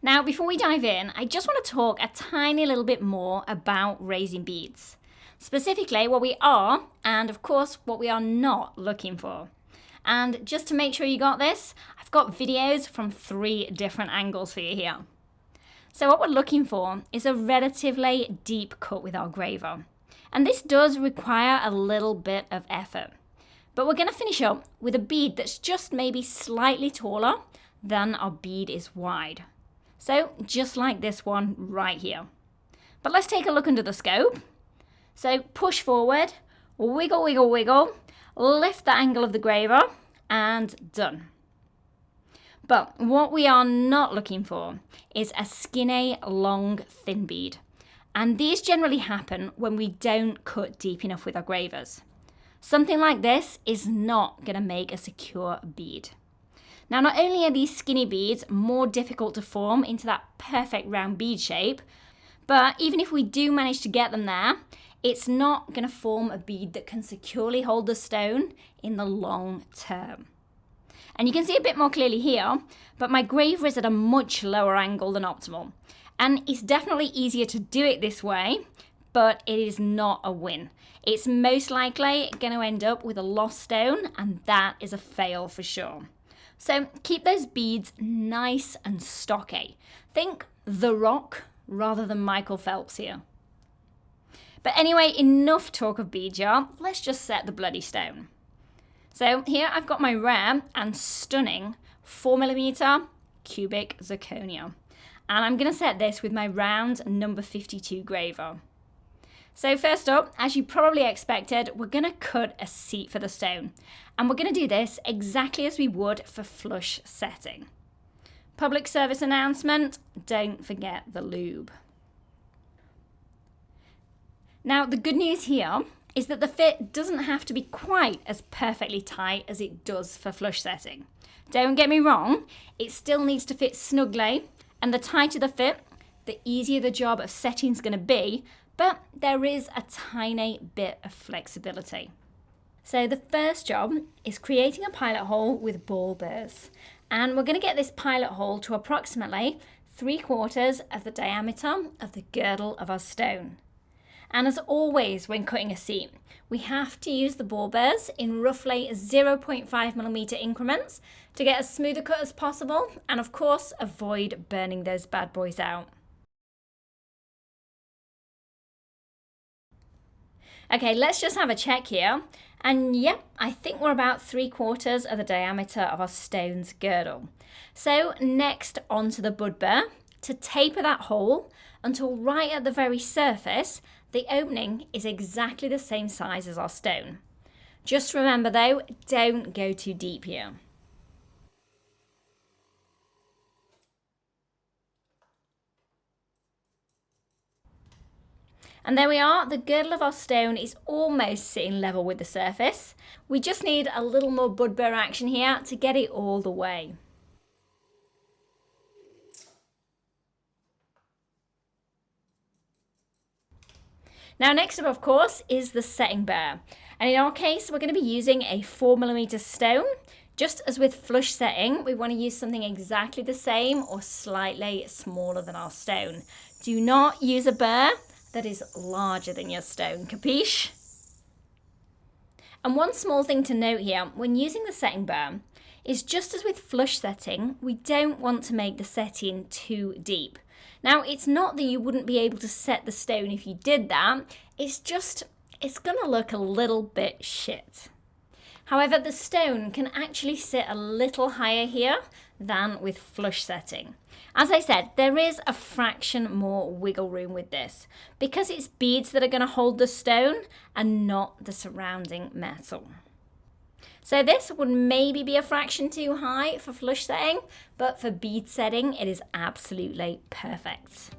Now, before we dive in, I just want to talk a tiny little bit more about raising beads. Specifically, what we are, and of course, what we are not looking for. And just to make sure you got this, I've got videos from 3 different angles for you here. So what we're looking for is a relatively deep cut with our graver. And this does require a little bit of effort. But we're going to finish up with a bead that's just maybe slightly taller than our bead is wide. So just like this one right here. But let's take a look under the scope. So push forward, wiggle, wiggle, wiggle, lift the angle of the graver, and done. But what we are not looking for is a skinny, long, thin bead. And these generally happen when we don't cut deep enough with our gravers. Something like this is not going to make a secure bead. Now, not only are these skinny beads more difficult to form into that perfect round bead shape, but even if we do manage to get them there, it's not going to form a bead that can securely hold the stone in the long term. And you can see a bit more clearly here, but my graver is at a much lower angle than optimal. And it's definitely easier to do it this way, but it is not a win. It's most likely going to end up with a lost stone, and that is a fail for sure. So keep those beads nice and stocky. Think The Rock rather than Michael Phelps here. But anyway, enough talk of bead jar. Let's just set the bloody stone. So here I've got my rare and stunning 4mm cubic zirconia. And I'm going to set this with my round number 52 graver. So first up, as you probably expected, we're going to cut a seat for the stone. And we're going to do this exactly as we would for flush setting. Public service announcement, don't forget the lube. Now, the good news here is that the fit doesn't have to be quite as perfectly tight as it does for flush setting. Don't get me wrong, it still needs to fit snugly, and the tighter the fit, the easier the job of setting is going to be, but there is a tiny bit of flexibility. So the first job is creating a pilot hole with ball bears. And we're going to get this pilot hole to approximately 3/4 of the diameter of the girdle of our stone. And as always when cutting a seat, we have to use the ball bears in roughly 0.5mm increments to get as smooth a cut as possible, and of course avoid burning those bad boys out. Okay, let's just have a check here. And yep, I think we're about 3/4 of the diameter of our stone's girdle. So next onto the bud bear to taper that hole until right at the very surface, the opening is exactly the same size as our stone. Just remember though, don't go too deep here. And there we are, the girdle of our stone is almost sitting level with the surface. We just need a little more bud bear action here to get it all the way. Now next up, of course, is the setting bear. And in our case, we're going to be using a 4mm stone. Just as with flush setting, we want to use something exactly the same or slightly smaller than our stone. Do not use a bear that is larger than your stone, capiche? And one small thing to note here, when using the setting bear, is just as with flush setting, we don't want to make the setting too deep. Now, it's not that you wouldn't be able to set the stone if you did that, it's going to look a little bit shit. However, the stone can actually sit a little higher here than with flush setting. As I said, there is a fraction more wiggle room with this because it's beads that are going to hold the stone and not the surrounding metal. So this would maybe be a fraction too high for flush setting, but for bead setting, it is absolutely perfect.